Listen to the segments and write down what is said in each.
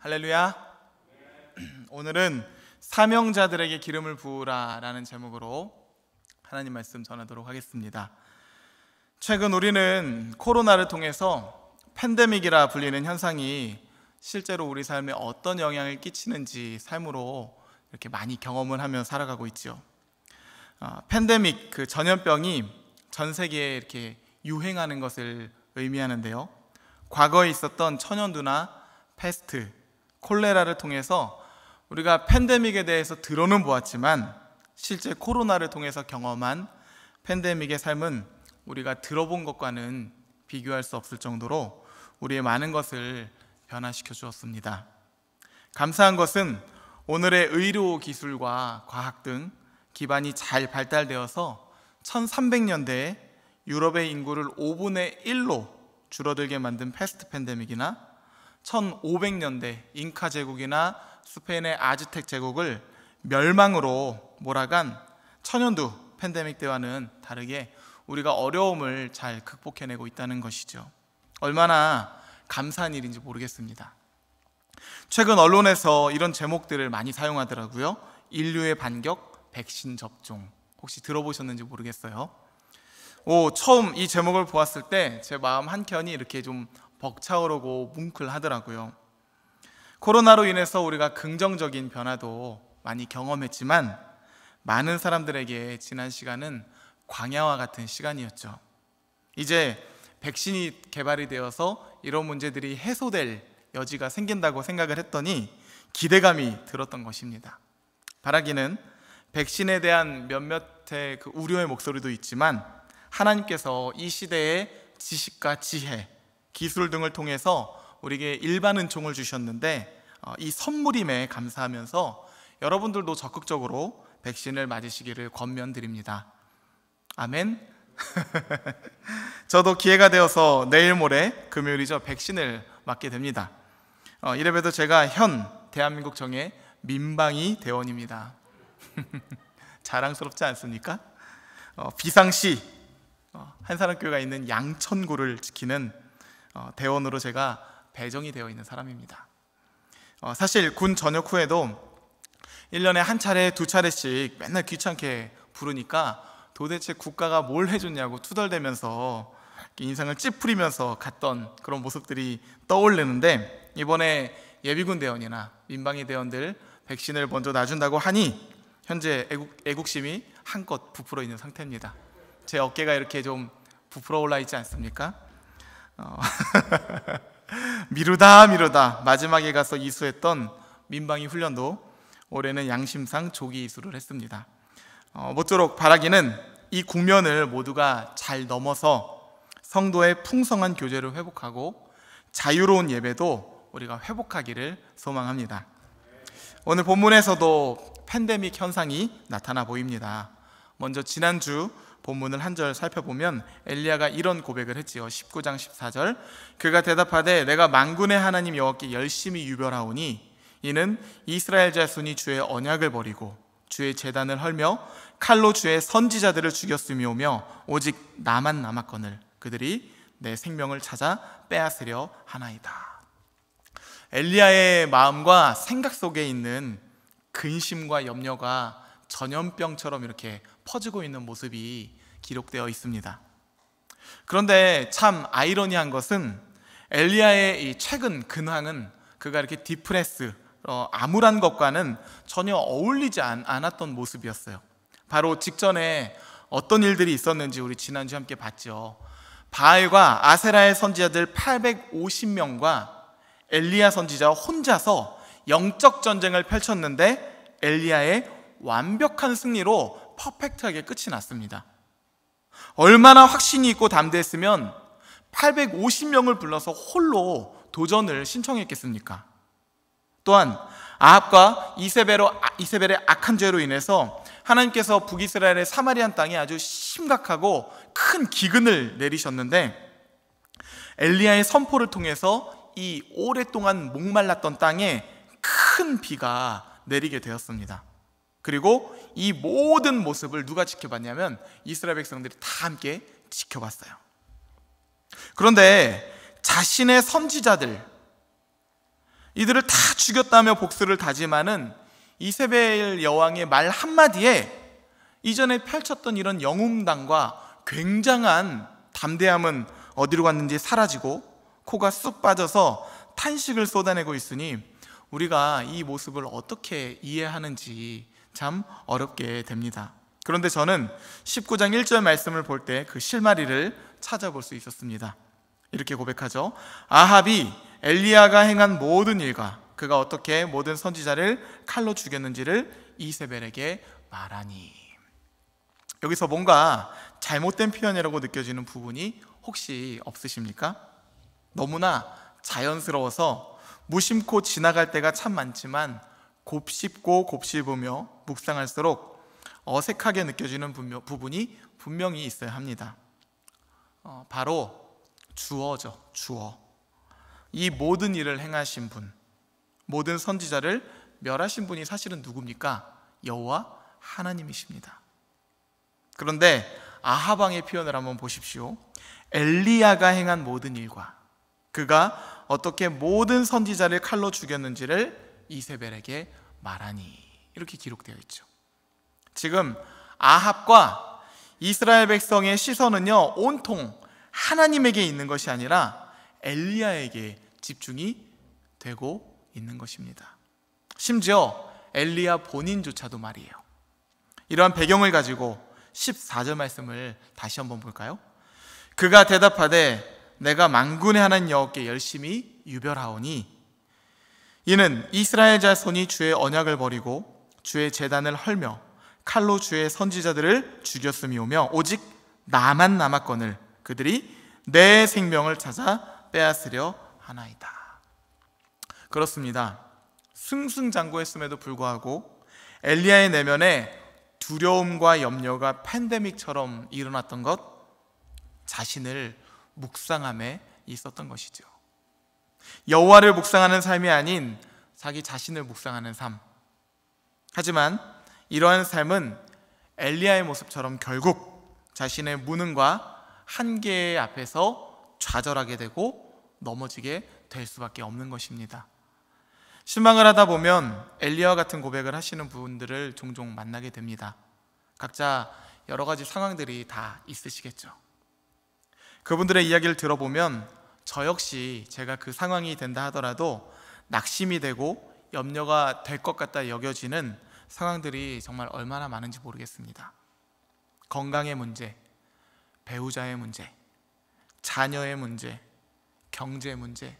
할렐루야. 오늘은 사명자들에게 기름을 부으라 라는 제목으로 하나님 말씀 전하도록 하겠습니다. 최근 우리는 코로나를 통해서 팬데믹이라 불리는 현상이 실제로 우리 삶에 어떤 영향을 끼치는지 삶으로 이렇게 많이 경험을 하며 살아가고 있죠. 팬데믹, 그 전염병이 전 세계에 이렇게 유행하는 것을 의미하는데요. 과거에 있었던 천연두나 패스트, 콜레라를 통해서 우리가 팬데믹에 대해서 들어는 보았지만 실제 코로나를 통해서 경험한 팬데믹의 삶은 우리가 들어본 것과는 비교할 수 없을 정도로 우리의 많은 것을 변화시켜 주었습니다. 감사한 것은 오늘의 의료 기술과 과학 등 기반이 잘 발달되어서 1300년대에 유럽의 인구를 5분의 1로 줄어들게 만든 패스트 팬데믹이나 1500년대 잉카 제국이나 스페인의 아즈텍 제국을 멸망으로 몰아간 천연두 팬데믹 때와는 다르게 우리가 어려움을 잘 극복해내고 있다는 것이죠. 얼마나 감사한 일인지 모르겠습니다. 최근 언론에서 이런 제목들을 많이 사용하더라고요. 인류의 반격, 백신 접종. 혹시 들어보셨는지 모르겠어요. 처음 이 제목을 보았을 때 제 마음 한켠이 이렇게 좀 벅차오르고 뭉클하더라고요. 코로나로 인해서 우리가 긍정적인 변화도 많이 경험했지만 많은 사람들에게 지난 시간은 광야와 같은 시간이었죠. 이제 백신이 개발이 되어서 이런 문제들이 해소될 여지가 생긴다고 생각을 했더니 기대감이 들었던 것입니다. 바라기는 백신에 대한 몇몇의 그 우려의 목소리도 있지만 하나님께서 이 시대에 지식과 지혜, 기술 등을 통해서 우리에게 일반 은총을 주셨는데 이 선물임에 감사하면서 여러분들도 적극적으로 백신을 맞으시기를 권면드립니다. 아멘. 저도 기회가 되어서 내일 모레 금요일이죠, 백신을 맞게 됩니다. 이래봬도 제가 현 대한민국 정의 민방위 대원입니다. 자랑스럽지 않습니까? 비상시 한사람교회가 있는 양천구를 지키는 대원으로 제가 배정이 되어 있는 사람입니다. 사실 군 전역 후에도 1년에 한 차례, 두 차례씩 맨날 귀찮게 부르니까 도대체 국가가 뭘 해줬냐고 투덜대면서 인상을 찌푸리면서 갔던 그런 모습들이 떠오르는데, 이번에 예비군 대원이나 민방위 대원들 백신을 먼저 놔준다고 하니 현재 애국심이 한껏 부풀어 있는 상태입니다. 제 어깨가 이렇게 좀 부풀어 올라 있지 않습니까? 미루다 마지막에 가서 이수했던 민방위 훈련도 올해는 양심상 조기 이수를 했습니다. 모쪼록 바라기는 이 국면을 모두가 잘 넘어서 성도의 풍성한 교제를 회복하고 자유로운 예배도 우리가 회복하기를 소망합니다. 오늘 본문에서도 팬데믹 현상이 나타나 보입니다. 먼저 지난주 본문을 한 절 살펴보면 엘리야가 이런 고백을 했지요. 19장 14절, 그가 대답하되 내가 만군의 하나님 여호와께 열심히 유별하오니 이는 이스라엘 자손이 주의 언약을 버리고 주의 제단을 헐며 칼로 주의 선지자들을 죽였음이오며 오직 나만 남았거늘 그들이 내 생명을 찾아 빼앗으려 하나이다. 엘리야의 마음과 생각 속에 있는 근심과 염려가 전염병처럼 이렇게 퍼지고 있는 모습이 기록되어 있습니다. 그런데 참 아이러니한 것은 엘리야의 이 최근 근황은 그가 이렇게 디프레스, 암울한 것과는 전혀 어울리지 않았던 모습이었어요. 바로 직전에 어떤 일들이 있었는지 우리 지난주에 함께 봤죠. 바알과 아세라의 선지자들 850명과 엘리야 선지자 혼자서 영적 전쟁을 펼쳤는데 엘리야의 완벽한 승리로 퍼펙트하게 끝이 났습니다. 얼마나 확신이 있고 담대했으면 850명을 불러서 홀로 도전을 신청했겠습니까? 또한 아합과 이세벨의 악한 죄로 인해서 하나님께서 북이스라엘의 사마리안 땅에 아주 심각하고 큰 기근을 내리셨는데 엘리야의 선포를 통해서 이 오랫동안 목말랐던 땅에 큰 비가 내리게 되었습니다. 그리고 이 모든 모습을 누가 지켜봤냐면 이스라엘 백성들이 다 함께 지켜봤어요. 그런데 자신의 선지자들, 이들을 다 죽였다며 복수를 다짐하는 이세벨 여왕의 말 한마디에 이전에 펼쳤던 이런 영웅당과 굉장한 담대함은 어디로 갔는지 사라지고 코가 쑥 빠져서 탄식을 쏟아내고 있으니 우리가 이 모습을 어떻게 이해하는지 참 어렵게 됩니다. 그런데 저는 19장 1절 말씀을 볼 때 그 실마리를 찾아볼 수 있었습니다. 이렇게 고백하죠. 아합이 엘리야가 행한 모든 일과 그가 어떻게 모든 선지자를 칼로 죽였는지를 이세벨에게 말하니. 여기서 뭔가 잘못된 표현이라고 느껴지는 부분이 혹시 없으십니까? 너무나 자연스러워서 무심코 지나갈 때가 참 많지만 곱씹고 곱씹으며 묵상할수록 어색하게 느껴지는 부분이 분명히 있어야 합니다. 바로 주어죠. 주어. 이 모든 일을 행하신 분, 모든 선지자를 멸하신 분이 사실은 누굽니까? 여호와 하나님이십니다. 그런데 아합 왕의 표현을 한번 보십시오. 엘리야가 행한 모든 일과 그가 어떻게 모든 선지자를 칼로 죽였는지를 이세벨에게 말하니, 이렇게 기록되어 있죠. 지금 아합과 이스라엘 백성의 시선은요, 온통 하나님에게 있는 것이 아니라 엘리야에게 집중이 되고 있는 것입니다. 심지어 엘리야 본인조차도 말이에요. 이러한 배경을 가지고 14절 말씀을 다시 한번 볼까요? 그가 대답하되 내가 만군의 하나님 여호와께 열심히 유별하오니 이는 이스라엘 자손이 주의 언약을 버리고 주의 제단을 헐며 칼로 주의 선지자들을 죽였음이오며 오직 나만 남았거늘 그들이 내 생명을 찾아 빼앗으려 하나이다. 그렇습니다. 승승장구했음에도 불구하고 엘리야의 내면에 두려움과 염려가 팬데믹처럼 일어났던 것, 자신을 묵상함에 있었던 것이죠. 여호와를 묵상하는 삶이 아닌 자기 자신을 묵상하는 삶. 하지만 이러한 삶은 엘리야의 모습처럼 결국 자신의 무능과 한계 앞에서 좌절하게 되고 넘어지게 될 수밖에 없는 것입니다. 신방을 하다 보면 엘리야와 같은 고백을 하시는 분들을 종종 만나게 됩니다. 각자 여러 가지 상황들이 다 있으시겠죠. 그분들의 이야기를 들어보면 저 역시 제가 그 상황이 된다 하더라도 낙심이 되고 염려가 될 것 같다 여겨지는 상황들이 정말 얼마나 많은지 모르겠습니다. 건강의 문제, 배우자의 문제, 자녀의 문제, 경제 문제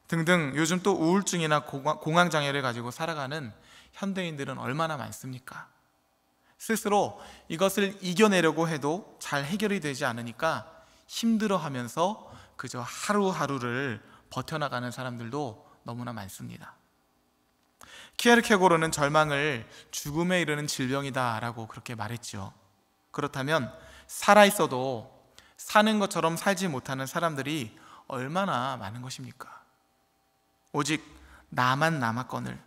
등등, 요즘 또 우울증이나 공황장애를 가지고 살아가는 현대인들은 얼마나 많습니까? 스스로 이것을 이겨내려고 해도 잘 해결이 되지 않으니까 힘들어하면서 그저 하루하루를 버텨나가는 사람들도 너무나 많습니다. 키에르케고르는 절망을 죽음에 이르는 질병이다라고 그렇게 말했죠. 그렇다면 살아있어도 사는 것처럼 살지 못하는 사람들이 얼마나 많은 것입니까? 오직 나만 남았거늘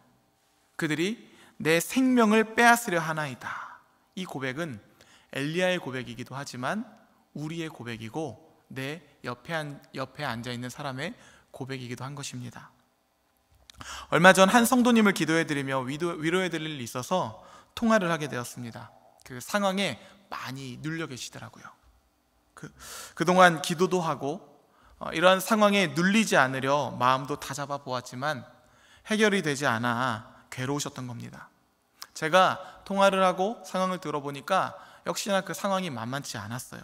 그들이 내 생명을 빼앗으려 하나이다. 이 고백은 엘리야의 고백이기도 하지만 우리의 고백이고 내 옆에 앉아있는 사람의 고백이기도 한 것입니다. 얼마 전 한 성도님을 기도해드리며 위로해드릴 일이 있어서 통화를 하게 되었습니다. 그 상황에 많이 눌려 계시더라고요. 그동안 기도도 하고 이러한 상황에 눌리지 않으려 마음도 다잡아 보았지만 해결이 되지 않아 괴로우셨던 겁니다. 제가 통화를 하고 상황을 들어보니까 역시나 그 상황이 만만치 않았어요.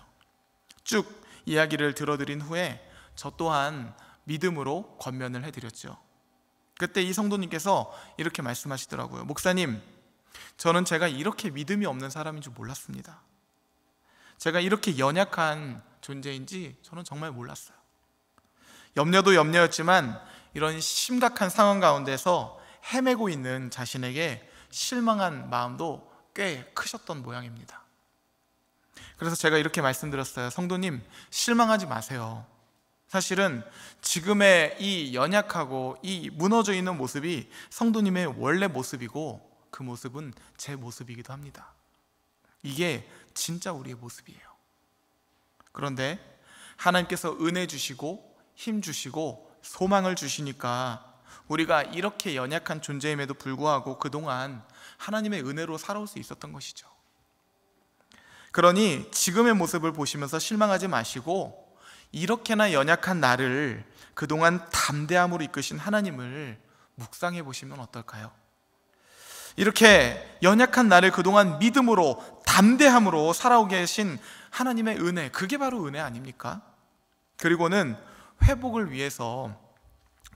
쭉 이야기를 들어드린 후에 저 또한 믿음으로 권면을 해드렸죠. 그때 이 성도님께서 이렇게 말씀하시더라고요. 목사님, 저는 제가 이렇게 믿음이 없는 사람인 줄 몰랐습니다. 제가 이렇게 연약한 존재인지 저는 정말 몰랐어요. 염려도 염려였지만 이런 심각한 상황 가운데서 헤매고 있는 자신에게 실망한 마음도 꽤 크셨던 모양입니다. 그래서 제가 이렇게 말씀드렸어요. 성도님, 실망하지 마세요. 사실은 지금의 이 연약하고 이 무너져 있는 모습이 성도님의 원래 모습이고 그 모습은 제 모습이기도 합니다. 이게 진짜 우리의 모습이에요. 그런데 하나님께서 은혜 주시고 힘 주시고 소망을 주시니까 우리가 이렇게 연약한 존재임에도 불구하고 그동안 하나님의 은혜로 살아올 수 있었던 것이죠. 그러니 지금의 모습을 보시면서 실망하지 마시고 이렇게나 연약한 나를 그동안 담대함으로 이끄신 하나님을 묵상해 보시면 어떨까요? 이렇게 연약한 나를 그동안 믿음으로 담대함으로 살아오게 하신 하나님의 은혜, 그게 바로 은혜 아닙니까? 그리고는 회복을 위해서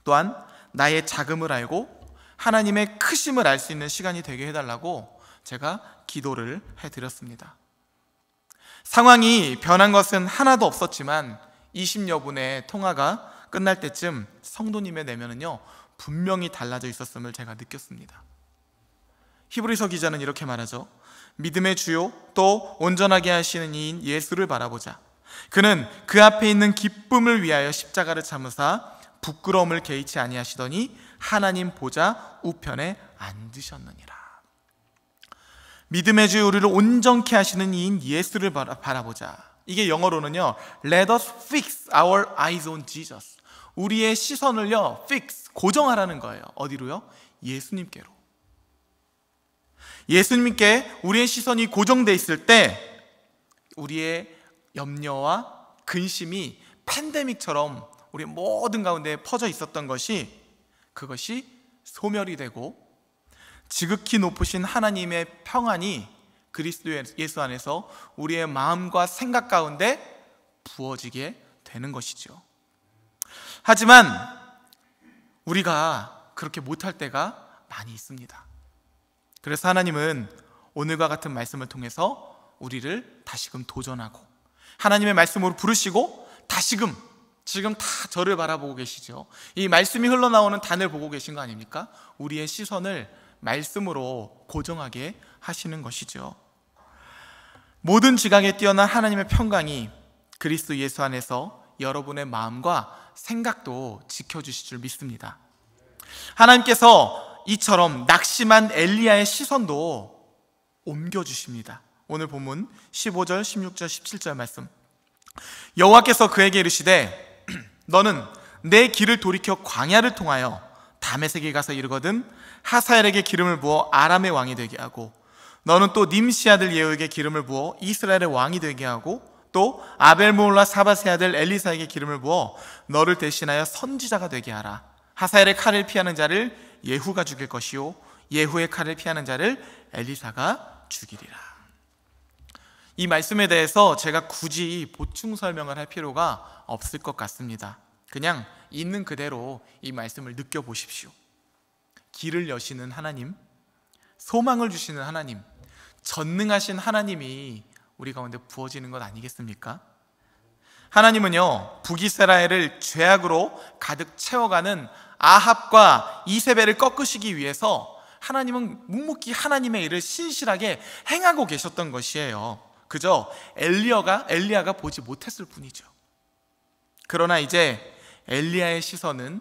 또한 나의 작음을 알고 하나님의 크심을 알 수 있는 시간이 되게 해달라고 제가 기도를 해드렸습니다. 상황이 변한 것은 하나도 없었지만 20여 분의 통화가 끝날 때쯤 성도님의 내면은요 분명히 달라져 있었음을 제가 느꼈습니다. 히브리서 기자는 이렇게 말하죠. 믿음의 주요 또 온전하게 하시는 이인 예수를 바라보자. 그는 그 앞에 있는 기쁨을 위하여 십자가를 참으사 부끄러움을 개의치 아니하시더니 하나님 보좌 우편에 앉으셨느니라. 믿음의 주 우리를 온전케 하시는 이인 예수를 바라보자. 이게 영어로는요 Let us fix our eyes on Jesus. 우리의 시선을요 fix, 고정하라는 거예요. 어디로요? 예수님께로. 예수님께 우리의 시선이 고정돼 있을 때 우리의 염려와 근심이 팬데믹처럼 우리 모든 가운데 퍼져 있었던 그것이 소멸이 되고 지극히 높으신 하나님의 평안이 그리스도 예수 안에서 우리의 마음과 생각 가운데 부어지게 되는 것이죠. 하지만 우리가 그렇게 못할 때가 많이 있습니다. 그래서 하나님은 오늘과 같은 말씀을 통해서 우리를 다시금 도전하고 하나님의 말씀으로 부르시고 다시금 지금 다 저를 바라보고 계시죠. 이 말씀이 흘러나오는 단을 보고 계신 거 아닙니까? 우리의 시선을 말씀으로 고정하게 하시는 것이죠. 모든 지각에 뛰어난 하나님의 평강이 그리스도 예수 안에서 여러분의 마음과 생각도 지켜주실 줄 믿습니다. 하나님께서 이처럼 낙심한 엘리야의 시선도 옮겨주십니다. 오늘 본문 15절, 16절, 17절 말씀. 여호와께서 그에게 이르시되 너는 내 길을 돌이켜 광야를 통하여 다메섹에 가서 이르거든 하사엘에게 기름을 부어 아람의 왕이 되게 하고 너는 또 님시 아들 예후에게 기름을 부어 이스라엘의 왕이 되게 하고 또 아벨므올라 사밧의 아들 엘리사에게 기름을 부어 너를 대신하여 선지자가 되게 하라. 하사엘의 칼을 피하는 자를 예후가 죽일 것이요 예후의 칼을 피하는 자를 엘리사가 죽이리라. 이 말씀에 대해서 제가 굳이 보충 설명을 할 필요가 없을 것 같습니다. 그냥 있는 그대로 이 말씀을 느껴보십시오. 길을 여시는 하나님, 소망을 주시는 하나님, 전능하신 하나님이 우리 가운데 부어지는 것 아니겠습니까? 하나님은요 북이스라엘을 죄악으로 가득 채워가는 아합과 이세벨을 꺾으시기 위해서 하나님은 묵묵히 하나님의 일을 신실하게 행하고 계셨던 것이에요. 그저 엘리야가 보지 못했을 뿐이죠. 그러나 이제 엘리야의 시선은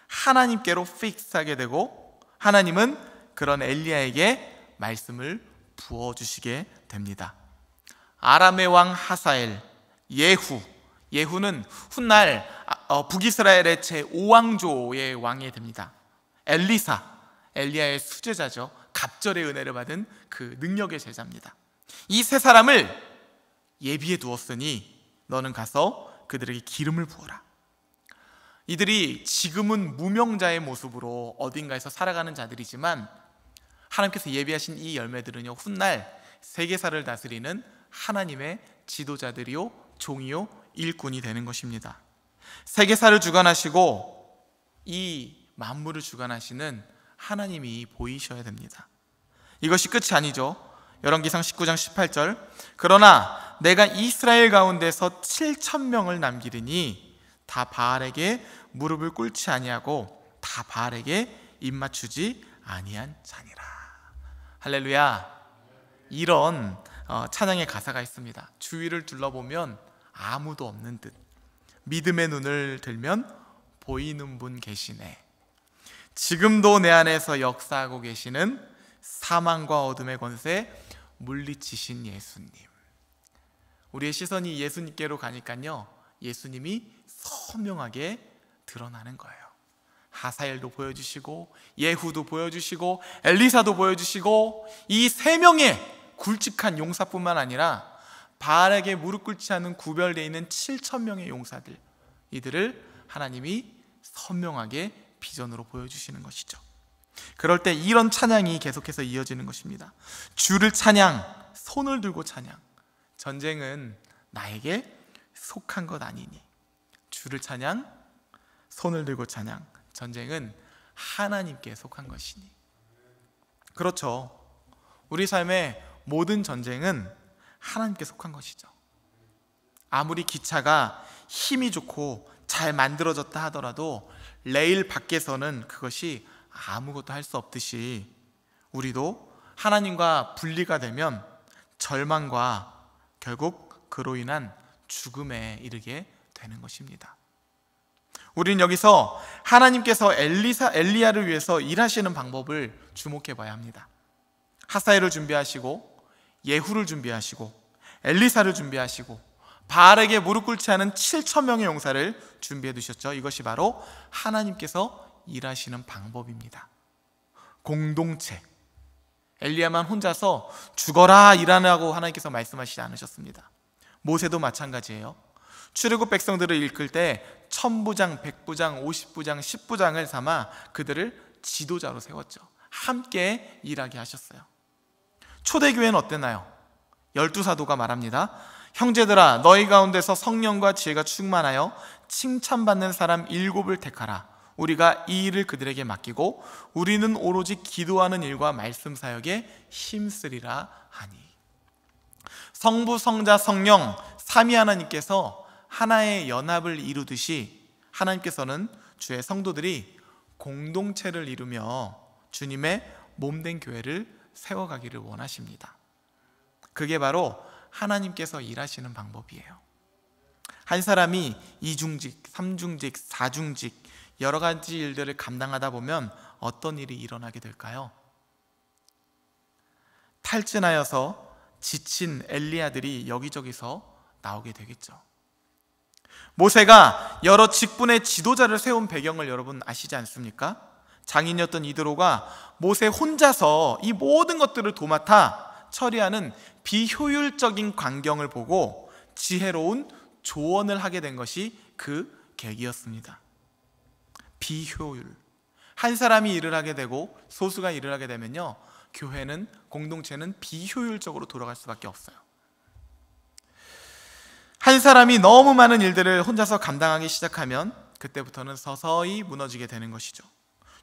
하나님께로 픽스하게 되고 하나님은 그런 엘리야에게 말씀을 부어주시게 됩니다. 아람의 왕 하사엘, 예후는 훗날 북이스라엘의 제5왕조의 왕이 됩니다. 엘리야의 수제자죠. 갑절의 은혜를 받은 그 능력의 제자입니다. 이 세 사람을 예비해 두었으니 너는 가서 그들에게 기름을 부어라. 이들이 지금은 무명자의 모습으로 어딘가에서 살아가는 자들이지만 하나님께서 예비하신 이 열매들은요 훗날 세계사를 다스리는 하나님의 지도자들이요 종이요 일꾼이 되는 것입니다. 세계사를 주관하시고 이 만물을 주관하시는 하나님이 보이셔야 됩니다. 이것이 끝이 아니죠. 열왕기상 19장 18절 그러나 내가 이스라엘 가운데서 7,000명을 남기리니 다 바알에게 무릎을 꿇지 아니하고 다 바알에게 입맞추지 아니한 자니라. 할렐루야. 이런 찬양의 가사가 있습니다. 주위를 둘러보면 아무도 없는 듯 믿음의 눈을 들면 보이는 분 계시네. 지금도 내 안에서 역사하고 계시는 사망과 어둠의 권세 물리치신 예수님. 우리의 시선이 예수님께로 가니까요 예수님이 선명하게 드러나는 거예요. 하사엘도 보여주시고 예후도 보여주시고 엘리사도 보여주시고 이 세 명의 굵직한 용사뿐만 아니라 바알에게 무릎 꿇지 않은 구별되어 있는 7,000명의 용사들, 이들을 하나님이 선명하게 비전으로 보여주시는 것이죠. 그럴 때 이런 찬양이 계속해서 이어지는 것입니다. 주를 찬양, 손을 들고 찬양. 전쟁은 나에게 속한 것 아니니. 주를 찬양, 손을 들고 찬양. 전쟁은 하나님께 속한 것이니. 그렇죠. 우리 삶의 모든 전쟁은 하나님께 속한 것이죠. 아무리 기차가 힘이 좋고 잘 만들어졌다 하더라도 레일 밖에서는 그것이 아무것도 할 수 없듯이 우리도 하나님과 분리가 되면 절망과 결국 그로 인한 죽음에 이르게 되는 것입니다. 우리는 여기서 하나님께서 엘리야를 위해서 일하시는 방법을 주목해 봐야 합니다. 하사엘을 준비하시고 예후를 준비하시고 엘리사를 준비하시고 바알에게 무릎 꿇지 않은 7,000명의 용사를 준비해 두셨죠. 이것이 바로 하나님께서 일하시는 방법입니다. 공동체. 엘리야만 혼자서 죽어라 일하라고 하나님께서 말씀하시지 않으셨습니다. 모세도 마찬가지예요. 출애굽 백성들을 이끌 때 1000부장, 100부장, 50부장, 10부장을 삼아 그들을 지도자로 세웠죠. 함께 일하게 하셨어요. 초대교회는 어땠나요? 12사도가 말합니다. 형제들아, 너희 가운데서 성령과 지혜가 충만하여 칭찬받는 사람 7을 택하라. 우리가 이 일을 그들에게 맡기고 우리는 오로지 기도하는 일과 말씀 사역에 힘쓰리라 하니. 성부, 성자, 성령 삼위 하나님께서 하나의 연합을 이루듯이 하나님께서는 주의 성도들이 공동체를 이루며 주님의 몸된 교회를 세워가기를 원하십니다. 그게 바로 하나님께서 일하시는 방법이에요. 한 사람이 2중직, 3중직, 4중직 여러 가지 일들을 감당하다 보면 어떤 일이 일어나게 될까요? 탈진하여서 지친 엘리야들이 여기저기서 나오게 되겠죠. 모세가 여러 직분의 지도자를 세운 배경을 여러분 아시지 않습니까? 장인이었던 이드로가 모세 혼자서 이 모든 것들을 도맡아 처리하는 비효율적인 광경을 보고 지혜로운 조언을 하게 된 것이 그 계기였습니다. 비효율. 한 사람이 일을 하게 되고 소수가 일을 하게 되면요, 교회는, 공동체는 비효율적으로 돌아갈 수밖에 없어요. 한 사람이 너무 많은 일들을 혼자서 감당하기 시작하면 그때부터는 서서히 무너지게 되는 것이죠.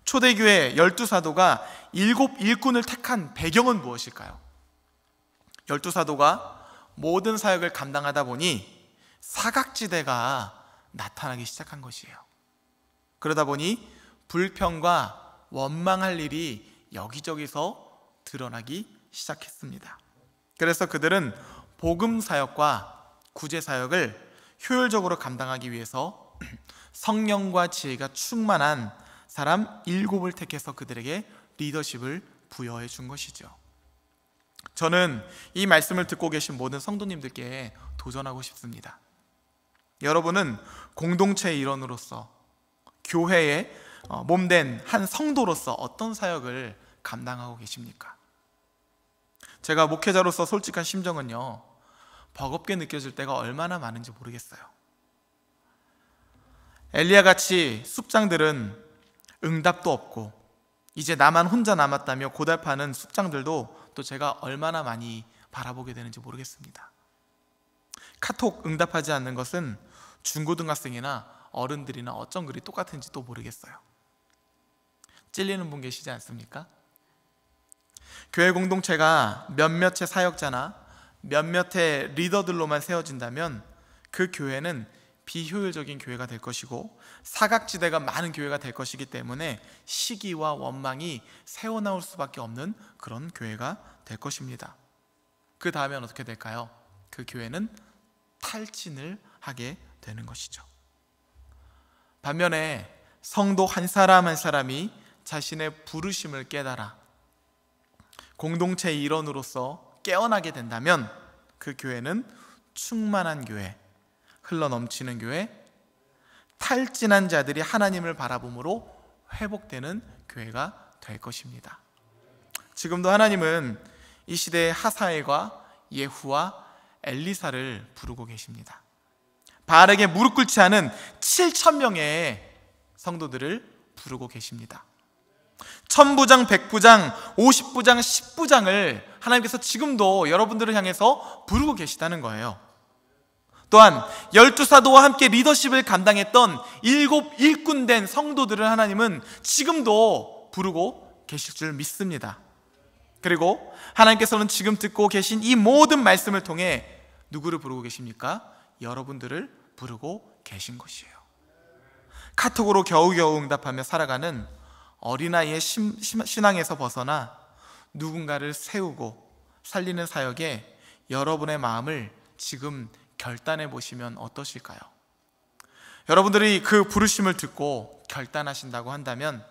초대교회 12사도가 7 일꾼을 택한 배경은 무엇일까요? 12사도가 모든 사역을 감당하다 보니 사각지대가 나타나기 시작한 것이에요. 그러다 보니 불평과 원망할 일이 여기저기서 드러나기 시작했습니다. 그래서 그들은 복음 사역과 구제 사역을 효율적으로 감당하기 위해서 성령과 지혜가 충만한 사람 7을 택해서 그들에게 리더십을 부여해 준 것이죠. 저는 이 말씀을 듣고 계신 모든 성도님들께 도전하고 싶습니다. 여러분은 공동체의 일원으로서, 교회의 몸된 한 성도로서 어떤 사역을 감당하고 계십니까? 제가 목회자로서 솔직한 심정은요, 버겁게 느껴질 때가 얼마나 많은지 모르겠어요. 엘리야같이 숙장들은 응답도 없고 이제 나만 혼자 남았다며 고달파는 숙장들도 또 제가 얼마나 많이 바라보게 되는지 모르겠습니다. 카톡 응답하지 않는 것은 중고등학생이나 어른들이나 어쩜 그리 똑같은지 또 모르겠어요. 찔리는 분 계시지 않습니까? 교회 공동체가 몇몇의 사역자나 몇몇의 리더들로만 세워진다면 그 교회는 비효율적인 교회가 될 것이고 사각지대가 많은 교회가 될 것이기 때문에 시기와 원망이 새어나올 수밖에 없는 그런 교회가 될 것입니다. 그 다음엔 어떻게 될까요? 그 교회는 탈진을 하게 되는 것이죠. 반면에 성도 한 사람 한 사람이 자신의 부르심을 깨달아 공동체의 일원으로서 깨어나게 된다면 그 교회는 충만한 교회, 흘러넘치는 교회, 탈진한 자들이 하나님을 바라봄으로 회복되는 교회가 될 것입니다. 지금도 하나님은 이 시대의 하사엘과 예후와 엘리사를 부르고 계십니다. 바알에게 무릎 꿇지 않은 7,000명의 성도들을 부르고 계십니다. 1000부장, 100부장, 50부장, 10부장을 하나님께서 지금도 여러분들을 향해서 부르고 계시다는 거예요. 또한 12사도와 함께 리더십을 감당했던 7 일꾼된 성도들을 하나님은 지금도 부르고 계실 줄 믿습니다. 그리고 하나님께서는 지금 듣고 계신 이 모든 말씀을 통해 누구를 부르고 계십니까? 여러분들을 부르고 계신 것이에요. 카톡으로 겨우겨우 응답하며 살아가는 어린아이의 신앙에서 벗어나 누군가를 세우고 살리는 사역에 여러분의 마음을 지금 결단해 보시면 어떠실까요? 여러분들이 그 부르심을 듣고 결단하신다고 한다면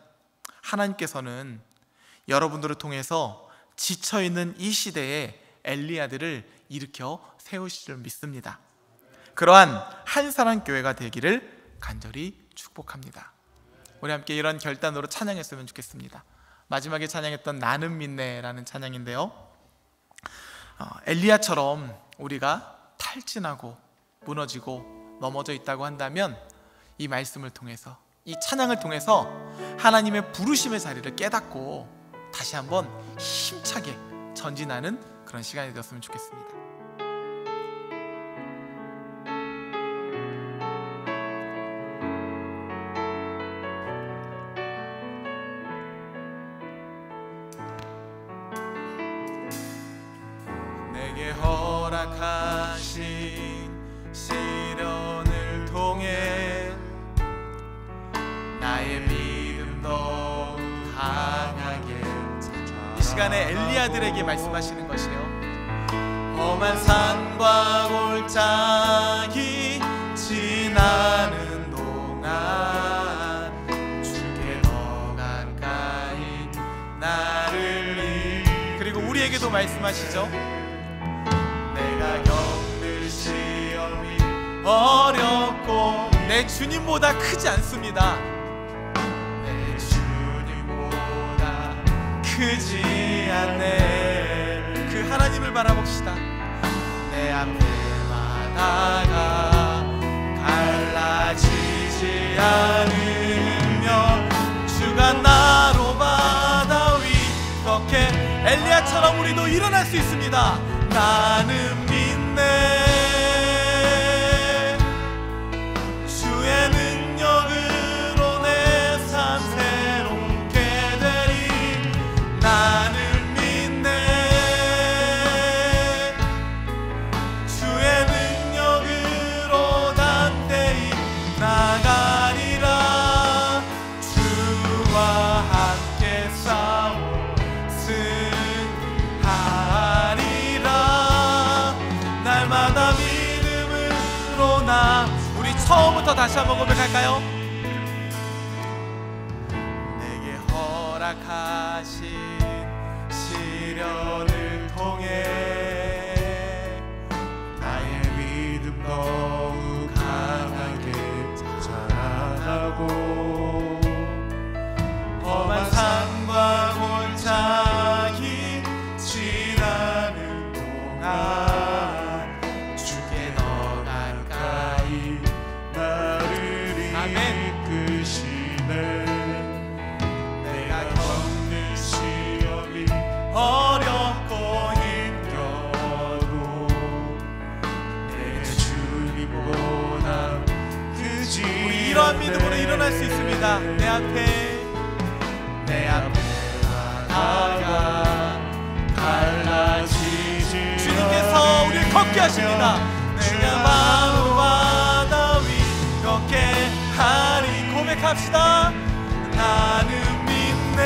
하나님께서는 여러분들을 통해서 지쳐있는 이 시대에 엘리야들을 일으켜 세우실 줄 믿습니다. 그러한 한 사람 교회가 되기를 간절히 축복합니다. 우리 함께 이런 결단으로 찬양했으면 좋겠습니다. 마지막에 찬양했던 나는 믿네라는 찬양인데요, 엘리야처럼 우리가 탈진하고 무너지고 넘어져 있다고 한다면 이 말씀을 통해서, 이 찬양을 통해서 하나님의 부르심의 자리를 깨닫고 다시 한번 힘차게 전진하는 그런 시간이 되었으면 좋겠습니다. 내게 허락하신 시련을 통해 나의 믿음 더욱 강하게 이 시간에 엘리야들에게 말씀하시는 것이에요. 험한 산과 골짜기 지나는 동안 주께 더 가까이 나를 그리고 우리에게도 말씀하시죠. 내가 겪는 시험이 어렵고 내 주님보다 크지 않습니다. 내 주님보다 크지 않네. 그 하나님을 바라봅시다. 내 앞에 바다가 갈라지지 않으면 주가 나로 바다 위 걷게 엘리야처럼 우리도 일어날 수 있습니다. 나는 믿네. 주의 능력으로 내 삶 새롭게 되리. 나는 믿네. 주의 능력으로 담대히 나가리라. 주와 함께 싸워 승리하리라. 날마다 믿음으로 나 우리 처음부터 다시 한번 고백할까요? 내게 허락하신 시련을 통해 나의 믿음 더욱 강하게 자라고 험한 산과 골짜기 지나는 동안 주께 더 가까이 나를 이끄시네. 내가 겪는 시험이 어렵고 힘겨도 내 주님보다 크지. 우리 이러한 믿음으로 일어날 수 있습니다. 내 앞에 바다가 갈라지지 주님께서 우리를 걷게 하십니다. 내가 바로 바다 위 걷게 하리. 고백합시다. 나는 믿네.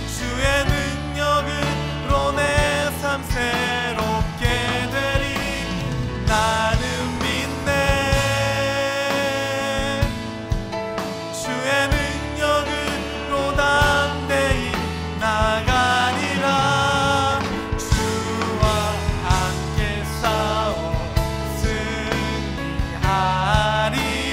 주의 능력으로 내 삶 새롭게 되리. 나는 믿네. 주의 능력으로 담대히 나가리라. 주와 함께 싸워 승리하리라.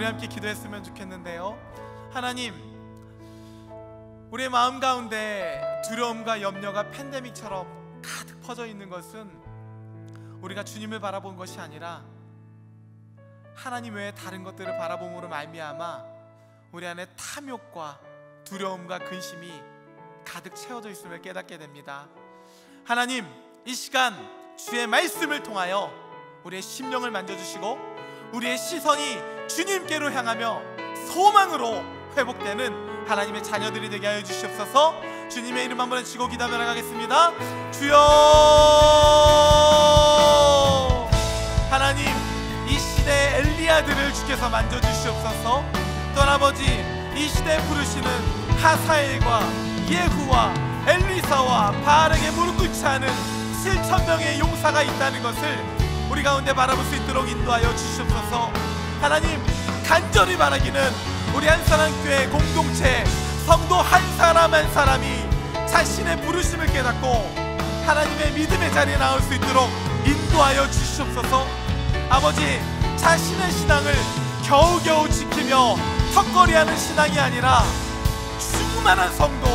우리 함께 기도했으면 좋겠는데요. 하나님, 우리의 마음 가운데 두려움과 염려가 팬데믹처럼 가득 퍼져 있는 것은 우리가 주님을 바라본 것이 아니라 하나님 외에 다른 것들을 바라봄으로 말미암아 우리 안에 탐욕과 두려움과 근심이 가득 채워져 있음을 깨닫게 됩니다. 하나님, 이 시간 주의 말씀을 통하여 우리의 심령을 만져주시고 우리의 시선이 주님께로 향하며 소망으로 회복되는 하나님의 자녀들이 되게 하여 주시옵소서. 주님의 이름 한번 외치고 기도하며 나가겠습니다. 주여, 하나님, 이 시대의 엘리야들을 주께서 만져주시옵소서. 또 아버지, 이 시대에 부르시는 하사엘과 예후와 엘리사와 바알에게 무릎 꿇지 않은 7,000명의 용사가 있다는 것을 우리 가운데 바라볼 수 있도록 인도하여 주시옵소서. 하나님, 간절히 바라기는 우리 한사랑교회 공동체 성도 한 사람 한 사람이 자신의 부르심을 깨닫고 하나님의 믿음의 자리에 나올 수 있도록 인도하여 주시옵소서. 아버지, 자신의 신앙을 겨우겨우 지키며 턱걸이하는 신앙이 아니라 충만한 성도,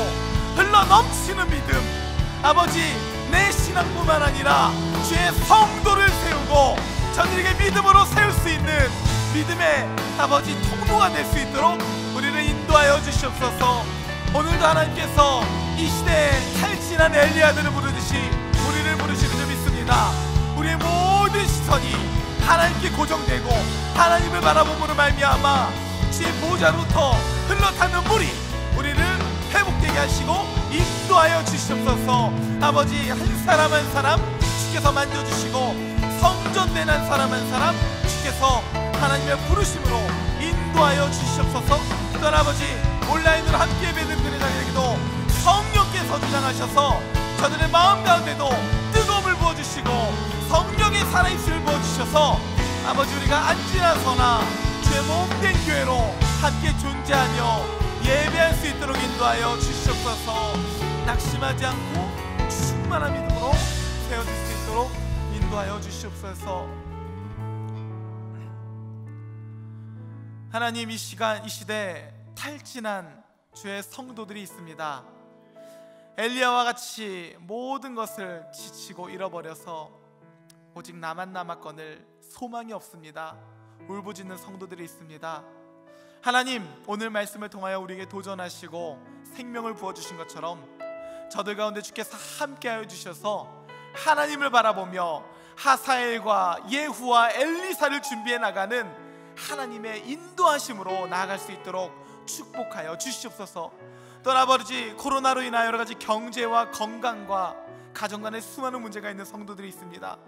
흘러넘치는 믿음, 아버지, 내 신앙뿐만 아니라 주의 성도를 세우고 저들에게 믿음으로 세울 수 있는 믿음의 아버지 통로가 될 수 있도록 우리를 인도하여 주시옵소서. 오늘도 하나님께서 이 시대에 탈진한 엘리야들을 부르듯이 우리를 부르시는 줄 믿습니다. 우리의 모든 시선이 하나님께 고정되고 하나님을 바라봄으로 말미암아 주의 보좌로부터 흘러타는 물이 우리를 회복되게 하시고 인도하여 주시옵소서. 아버지, 한 사람 한 사람 주께서 만져주시고 성전된 한 사람 한 사람 주께서 하나님의 부르심으로 인도하여 주시옵소서. 또 아버지, 온라인으로 함께 예배드리는 그들에게도 성령께서 주장하셔서 저들의 마음 가운데도 뜨거움을 부어주시고 성령의 살아있음을 부어주셔서 아버지, 우리가 안지나서나 주의 몸된 교회로 함께 존재하며 예배할 수 있도록 인도하여 주시옵소서. 낙심하지 않고 충만한 믿음으로 세워질 수 있도록 인도하여 주시옵소서. 하나님, 이 시간 이 시대에 탈진한 주의 성도들이 있습니다. 엘리야와 같이 모든 것을 지치고 잃어버려서 오직 나만 남았거늘 소망이 없습니다. 울부짖는 성도들이 있습니다. 하나님, 오늘 말씀을 통하여 우리에게 도전하시고 생명을 부어주신 것처럼 저들 가운데 주께서 함께하여 주셔서 하나님을 바라보며 하사엘과 예후와 엘리사를 준비해 나가는 하나님의 인도하심으로 나아갈 수 있도록 축복하여 주시옵소서. 또 아버지, 코로나로 인하여 여러 가지 경제와 건강과 가정 간에 수많은 문제가 있는 성도들이 있습니다.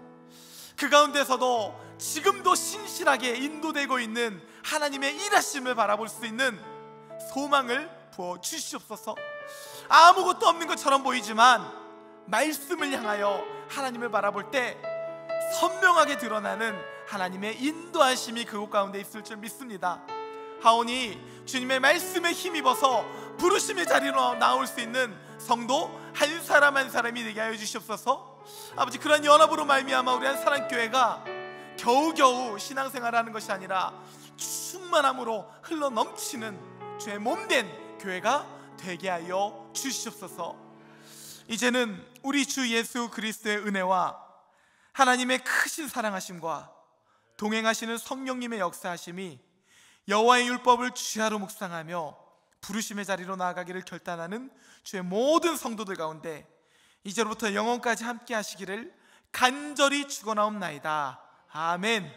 그 가운데서도 지금도 신실하게 인도되고 있는 하나님의 일하심을 바라볼 수 있는 소망을 부어 주시옵소서. 아무것도 없는 것처럼 보이지만 말씀을 향하여 하나님을 바라볼 때 선명하게 드러나는 하나님의 인도하심이 그곳 가운데 있을 줄 믿습니다. 하오니 주님의 말씀에 힘입어서 부르심의 자리로 나올 수 있는 성도 한 사람 한 사람이 되게 하여 주시옵소서. 아버지, 그런 연합으로 말미암아 우리 한사랑교회가 겨우겨우 신앙생활하는 것이 아니라 충만함으로 흘러넘치는 주의 몸된 교회가 되게 하여 주시옵소서. 이제는 우리 주 예수 그리스도의 은혜와 하나님의 크신 사랑하심과 동행하시는 성령님의 역사하심이 여호와의 율법을 주야로 묵상하며 부르심의 자리로 나아가기를 결단하는 주의 모든 성도들 가운데 이제로부터 영원까지 함께 하시기를 간절히 축원하옵나이다. 아멘.